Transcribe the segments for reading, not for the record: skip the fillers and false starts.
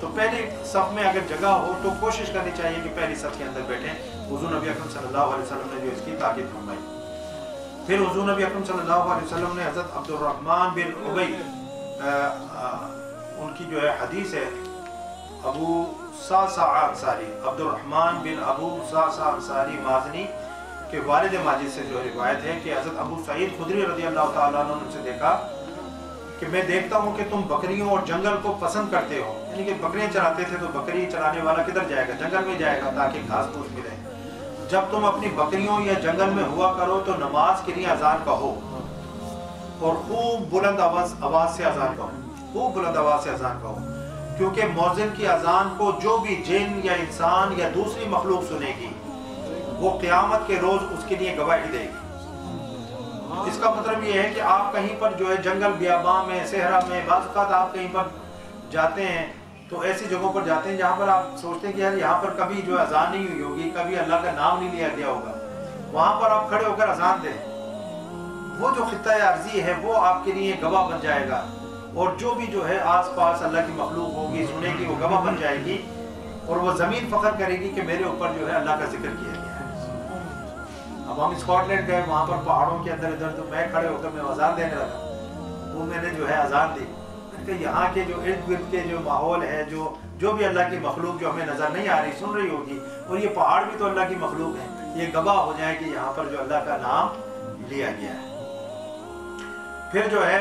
تو پہلی صف میں اگر جگہ ہو تو کوشش کرنی چاہیے کہ پہلی صف کے اندر بیٹھیں. حضور نبی اکرم صلی اللہ علیہ وسلم نے جو اس کی تاکید فرمائی. پھر حضور نبی اکرم صلی اللہ علیہ وسلم نے حضرت عبد الرحمن بن ابی ان کی جو ہے حدیث ہے ابو صعصع انصاری، عبد الرحمن بن ابو صعصع انصاری مازنی کے والد ماجد سے جو روایت ہے کہ حضرت ابو سعید خدری رضی اللہ تعالیٰ عنہ نے سے دیکھا کہ میں دیکھتا ہوں کہ تم بکریوں اور جنگل کو پسند کرتے ہو. یعنی کہ بکریاں چراتے تھے تو بکری چرانے والا کدھر جائے گا؟ جنگل میں جائے گا تاکہ گھاس پھوس ملے. جب تم اپنی بکریوں یا جنگل میں ہوا کرو تو نماز کے لیے اذان کہو اور خوب بلند آواز سے اذان کہو، خوب بلند آواز سے اذان کہو، کیونکہ مؤذن کی اذان کو جو بھی جن یا انسان یا دوسری مخلوق سنے گی وہ قیامت کے روز اس کے لیے گواہی دے گی. اس کا مطلب یہ ہے کہ آپ کہیں پر جو ہے جنگل بیاباں میں صحرا میں بعض اوقات آپ کہیں پر جاتے ہیں تو ایسی جگہوں پر جاتے ہیں جہاں پر آپ سوچتے ہیں کہ یار یہاں پر کبھی جو اذان نہیں ہوئی ہوگی، کبھی اللہ کا نام نہیں لیا گیا ہوگا، وہاں پر آپ کھڑے ہو کر اذان دیں. وہ جو خطہ عرضی ہے وہ آپ کے لیے گواہ بن جائے گا، اور جو بھی جو ہے آس پاس اللہ کی مخلوق ہوگی سنے گی وہ گواہ بن جائے گی، اور وہ زمین فخر کرے گی کہ میرے اوپر جو ہے اللہ کا ذکر کیا گیا ہے. اب ہم اسکاٹ لینڈ گئے، وہاں پر پہاڑوں کے اندر ادھر تو میں کھڑے ہو کر میں اذان دینے لگا، وہ میں نے جو ہے اذان دی کہ یہاں کے جو ارد گرد کے جو ماحول ہے جو بھی اللہ کی مخلوق جو ہمیں نظر نہیں آ رہی سن رہی ہوگی، اور یہ پہاڑ بھی تو اللہ کی مخلوق ہے، یہ گواہ ہو جائے کہ یہاں پر جو اللہ کا نام لیا گیا ہے. پھر جو ہے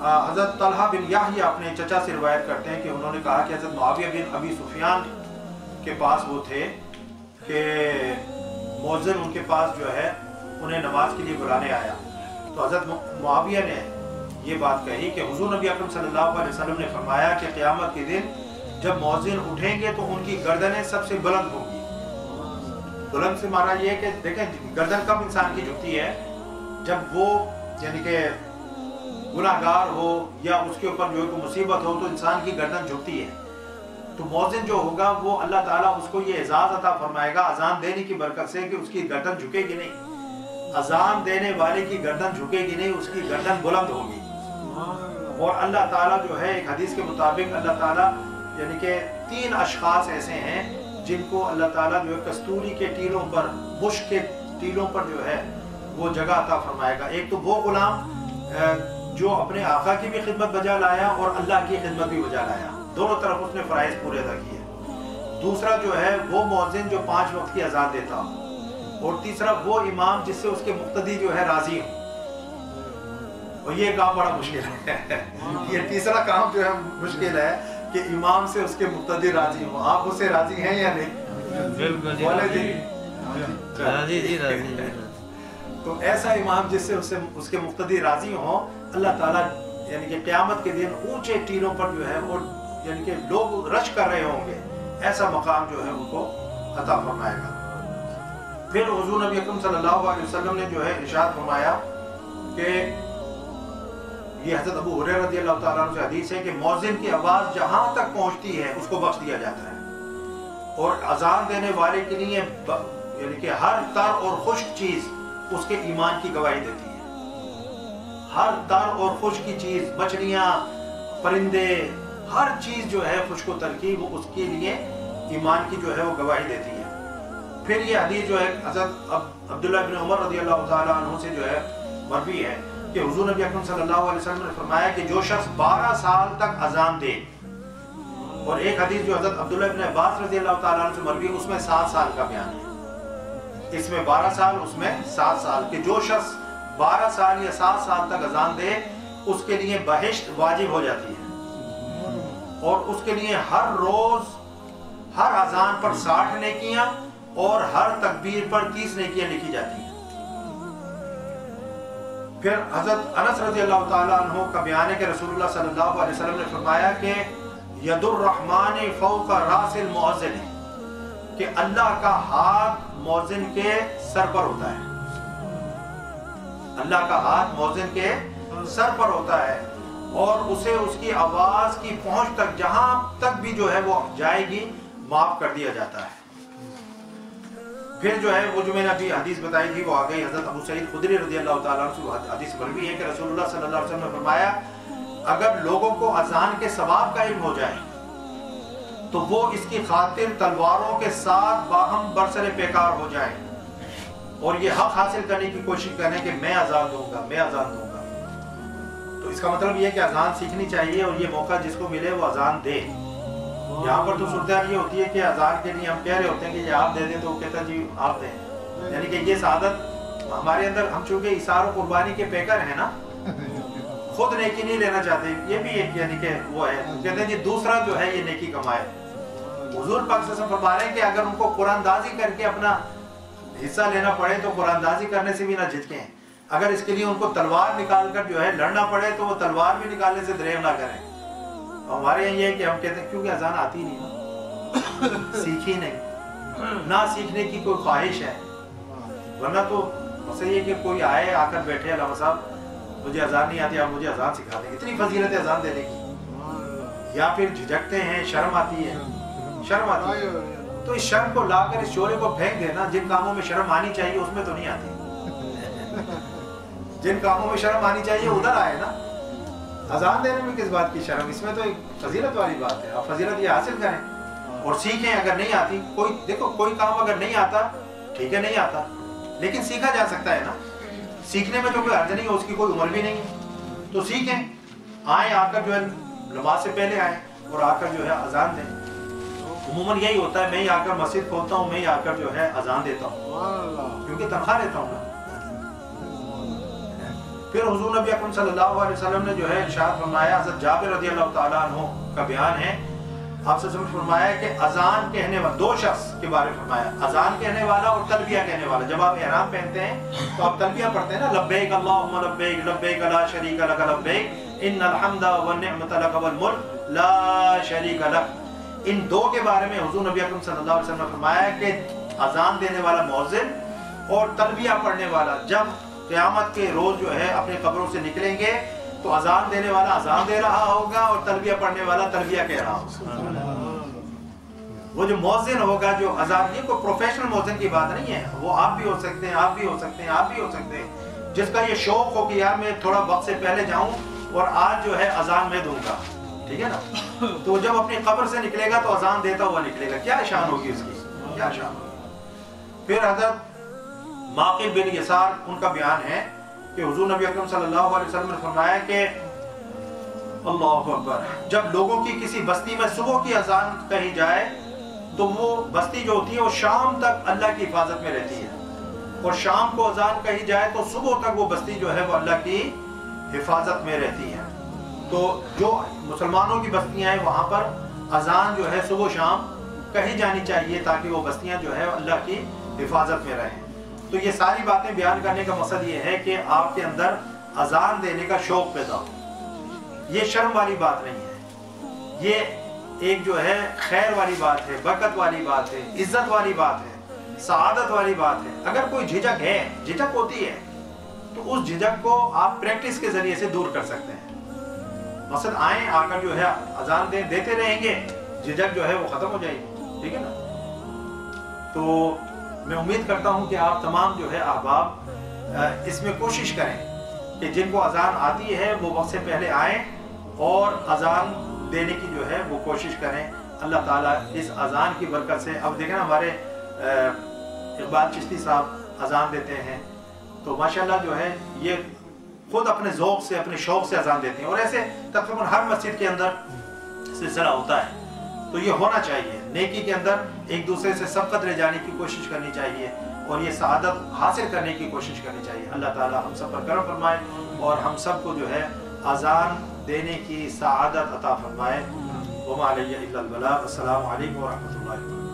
حضرت طلحہ بن یحییٰ اپنے چچا سے روایت کرتے ہیں کہ انہوں نے کہا کہ حضرت معاویہ بن ابی سفیان کے پاس وہ تھے کہ مؤذن ان کے پاس جو ہے انہیں نماز کے لیے بلانے آیا. تو حضرت معاویہ نے یہ بات کہی کہ حضور نبی اکرم صلی اللہ علیہ وسلم نے فرمایا کہ قیامت کے دن جب مؤذن اٹھیں گے تو ان کی گردنیں سب سے بلند ہوں گی. بلند سے مارا یہ کہ دیکھیں گردن کب انسان کی جھکتی ہے؟ جب وہ یعنی کہ گناہگار ہو یا اس کے اوپر جو ہے کوئی مصیبت ہو تو انسان کی گردن جھکتی ہے. تو مؤذن جو ہوگا وہ اللہ تعالیٰ اس کو یہ اعزاز عطا فرمائے گا اذان دینے کی برکت سے کہ اس کی گردن جھکے گی نہیں. اذان دینے والے کی گردن جھکے گی نہیں، اس کی گردن بلند ہوگی. اور اللہ تعالیٰ جو ہے ایک حدیث کے مطابق اللہ تعالیٰ یعنی کہ 3 اشخاص ایسے ہیں جن کو اللہ تعالیٰ جو ہے کستوری کے ٹیلوں پر، مشک کے ٹیلوں پر جو ہے وہ جگہ عطا فرمائے گا. ایک تو وہ غلام جو اپنے آقا کی بھی خدمت بجا لایا اور اللہ کی خدمت بھی بجا لایا، دونوں طرف اس نے فرائض پورے ادا کیے. دوسرا جو ہے وہ مؤذن جو 5 وقت کی اذان دیتا ہو، اور تیسرا وہ امام جس سے اس کے مقتدی جو ہے راضی ہوں. اور یہ کام بڑا مشکل ہے یہ تیسرا کام جو ہے مشکل ہے کہ امام سے اس کے مقتدی راضی ہوں. آپ اس سے راضی ہیں یا نہیں؟ بالکل تو ایسا امام جس سے اس کے مقتدی راضی ہوں، اللہ تعالیٰ یعنی کہ قیامت کے دن اونچے ٹیلوں پر جو ہے اور یعنی کہ لوگ رش کر رہے ہوں گے، ایسا مقام جو ہے ان کو عطا فرمائے گا. پھر حضور نبی اکرم صلی اللہ علیہ وسلم نے جو ہے ارشاد فرمایا کہ یہ حضرت ابو ہریرہ رضی اللہ تعالیٰ عنہ سے حدیث ہے کہ مؤذن کی آواز جہاں تک پہنچتی ہے اس کو بخش دیا جاتا ہے، اور اذان دینے والے کے لیے یعنی کہ ہر تر اور خشک چیز اس کے ایمان کی گواہی دیتی ہے. ہر تر اور خشک کی چیز، مچھلیاں، پرندے، ہر چیز جو ہے خشک و تر کی وہ اس کے لیے ایمان کی جو ہے وہ گواہی دیتی ہے. پھر یہ حدیث جو ہے حضرت عبداللہ بن عمر رضی اللہ تعالیٰ عنہ سے جو ہے مروی ہے کہ حضور نبی اکرم صلی اللہ علیہ وسلم نے فرمایا کہ جو شخص 12 سال تک اذان دے، اور ایک حدیث جو حضرت عبداللہ بن عباس رضی اللہ تعالیٰ عنہ سے مروی ہے اس میں 7 سال کا بیان ہے. اس میں 12 سال، اس میں 7 سال، کہ جو شخص 12 سال یا 7 سال تک اذان دے اس کے لیے بہشت واجب ہو جاتی ہے، اور اس کے لیے ہر روز ہر اذان پر 60 نیکیاں اور ہر تکبیر پر 30 نیکیاں لکھی جاتی ہیں. پھر حضرت انس رضی اللہ تعالیٰ عنہ کا بیان ہے کہ رسول اللہ صلی اللہ علیہ وسلم نے فرمایا کہ ید الرحمن فوق راس المؤذن، کہ اللہ کا ہاتھ مؤذن کے سر پر ہوتا ہے. اللہ کا ہاتھ مؤذن کے سر پر ہوتا ہے، اور اسے اس کی آواز کی پہنچ تک جہاں تک بھی جو ہے وہ جائے گی معاف کر دیا جاتا ہے. پھر جو ہے وہ جو میں نے ابھی حدیث بتائی تھی وہ آ گئی حضرت ابو سعید خدری رضی اللہ تعالیٰ عنہ سے حدیث مروی ہے کہ رسول اللہ صلی اللہ علیہ وسلم نے فرمایا اگر لوگوں کو اذان کے ثواب کا علم ہو جائے تو وہ اس کی خاطر تلواروں کے ساتھ باہم برسر پیکار ہو جائیں اور یہ حق حاصل کرنے کی کوشش کریں کہ میں اذان دوں گا، میں اذان دوں گا۔ تو اس کا مطلب یہ ہے کہ اذان سیکھنی چاہیے اور یہ موقع جس کو ملے وہ اذان دے۔ یہاں پر تو صورتحال یہ ہوتی ہے کہ اذان کے لیے ہم کہہ رہے ہوتے ہیں کہ یہ آپ دے دیں، تو وہ کہتا ہے جی آپ دیں، یعنی کہ یہ سعادت ہمارے اندر، ہم چونکہ اثار و قربانی کے پیکر ہیں نا، خود نیکی نہیں لینا چاہتے، یہ بھی ایک یعنی کہ وہ ہے، کہتے ہیں جی دوسرا جو ہے یہ نیکی کمائے۔ حضور پاک صلی اللہ علیہ وسلم فرما رہے ہیں کہ اگر ان کو قرآن دازی کر کے اپنا حصہ لینا پڑے تو قرآن دازی کرنے سے بھی نہ جھجکیں، اگر اس کے لیے ان کو تلوار نکال کر جو ہے لڑنا پڑے تو وہ تلوار بھی نکالنے سے دریغ نہ کریں۔ ہمارے یہاں یہ ہے کہ ہم کہتے ہیں کیونکہ اذان آتی نہیں نا، سیکھی نہیں، نہ سیکھنے کی کوئی خواہش ہے، ورنہ تو مسئلہ یہ کہ کوئی آئے آ کر بیٹھے علامہ صاحب مجھے اذان نہیں آتی، آپ مجھے اذان سکھا دیں، اتنی فضیلت ہے اذان دینے کی، یا پھر جھجکتے ہیں، شرم آتی ہے، شرم آتی ہے، تو اس شرم کو لا کر اس شعلے کو پھینک دینا، جن کاموں میں شرم آنی چاہیے اس میں تو نہیں آتی، جن کاموں میں شرم آنی چاہیے ادھر آئے نا۔ اذان دینے میں کس بات کی شرم، اس میں تو ایک فضیلت والی بات ہے، آپ فضیلت یہ حاصل کریں اور سیکھیں۔ اگر نہیں آتی کوئی، دیکھو کوئی کام اگر نہیں آتا ٹھیک ہے، نہیں آتا لیکن سیکھا جا سکتا ہے نا، سیکھنے میں تو کوئی حرج نہیں ہے، اس کی کوئی عمر بھی نہیں ہے، تو سیکھیں، آئیں، آ کر جو ہے نماز سے پہلے آئیں اور آ کر جو ہے اذان دیں۔ عموماً یہی ہوتا ہے، میں ہی آ کر مسجد کھولتا ہوں، میں ہی آ کر جو ہے اذان دیتا ہوں، کیونکہ تنخواہ لیتا ہوں نا۔ پھر حضور نبی اکرم صلی اللہ علیہ وسلم نے جو ہے ارشاد فرمایا، حضرت جابر رضی اللہ تعالیٰ عنہ کا بیان ہے، آپ سے فرمایا کہ اذان کہنے والا، دو شخص کے بارے میں فرمایا، اذان کہنے والا اور تلبیہ کہنے والا۔ جب آپ احرام پہنتے ہیں تو آپ تلبیہ پڑھتے ہیں نا، لبیک اللہم لبیک لبیک لا شریک لک لبیک ان الحمد والنعمت لک والملک لا شریک لک۔ ان دو کے بارے میں حضور نبی اکرم صلی اللہ علیہ وسلم نے فرمایا کہ اذان دینے والا مؤذن اور تلبیہ پڑھنے والا جب قیامت کے روز جو ہے اپنے قبروں سے نکلیں گے تو اذان دینے والا اذان دے رہا ہوگا اور تلبیہ پڑھنے والا تلبیہ کہہ رہا ہوگا۔ وہ جو مؤذن ہوگا، جو اذان، یہ کوئی پروفیشنل مؤذن کی بات نہیں ہے، وہ آپ بھی ہو سکتے ہیں، آپ بھی ہو سکتے ہیں، آپ بھی ہو سکتے ہیں، جس کا یہ شوق ہو کہ یار میں تھوڑا وقت سے پہلے جاؤں اور آج جو ہے اذان میں دوں گا، ٹھیک ہے نا، تو جب اپنی قبر سے نکلے گا تو اذان دیتا ہوا نکلے گا، کیا شان ہوگی اس کی، کیا شان ہوگی۔ پھر حضرت معقل بن یسار ان کا بیان ہے کہ حضور نبی اکرم صلی اللہ علیہ وسلم نے فرمایا کہ اللہ اکبر، جب لوگوں کی کسی بستی میں صبح کی اذان کہی جائے تو وہ بستی جو ہوتی ہے وہ شام تک اللہ کی حفاظت میں رہتی ہے، اور شام کو اذان کہی جائے تو صبح تک وہ بستی جو ہے وہ اللہ کی حفاظت میں رہتی ہے۔ تو جو مسلمانوں کی بستیاں ہیں وہاں پر اذان جو ہے صبح شام کہی جانی چاہیے تاکہ وہ بستیاں جو ہے اللہ کی حفاظت میں رہیں۔ تو یہ ساری باتیں بیان کرنے کا مقصد یہ ہے کہ آپ کے اندر اذان دینے کا شوق پیدا ہو، یہ شرم والی بات نہیں ہے، یہ ایک جو ہے خیر والی بات ہے، برکت والی بات ہے، عزت والی بات ہے، سعادت والی بات ہے۔ اگر کوئی جھجک ہے، جھجک ہوتی ہے، تو اس جھجک کو آپ پریکٹس کے ذریعے سے دور کر سکتے ہیں۔ مقصد آئیں، آ کر جو ہے اذان دیتے رہیں گے، جھجک جو ہے وہ ختم ہو جائے گی، ٹھیک ہے نا۔ تو میں امید کرتا ہوں کہ آپ تمام جو ہے احباب اس میں کوشش کریں کہ جن کو اذان آتی ہے وہ وقت سے پہلے آئیں اور اذان دینے کی جو ہے وہ کوشش کریں۔ اللہ تعالیٰ اس اذان کی برکت سے، اب دیکھیں ہمارے اقبال چشتی صاحب اذان دیتے ہیں تو ماشاءاللہ جو ہے یہ خود اپنے ذوق سے، اپنے شوق سے اذان دیتے ہیں، اور ایسے تقریباً ہر مسجد کے اندر سلسلہ ہوتا ہے۔ تو یہ ہونا چاہیے، نیکی کے اندر ایک دوسرے سے سبقت لے جانے کی کوشش کرنی چاہیے اور یہ سعادت حاصل کرنے کی کوشش کرنی چاہیے۔ اللہ تعالیٰ ہم سب پر کرم فرمائے اور ہم سب کو جو ہے اذان دینے کی سعادت عطا فرمائے۔ وما علیہ الا البلاغ۔ السلام علیکم ورحمۃ اللہ وبرکاتہ۔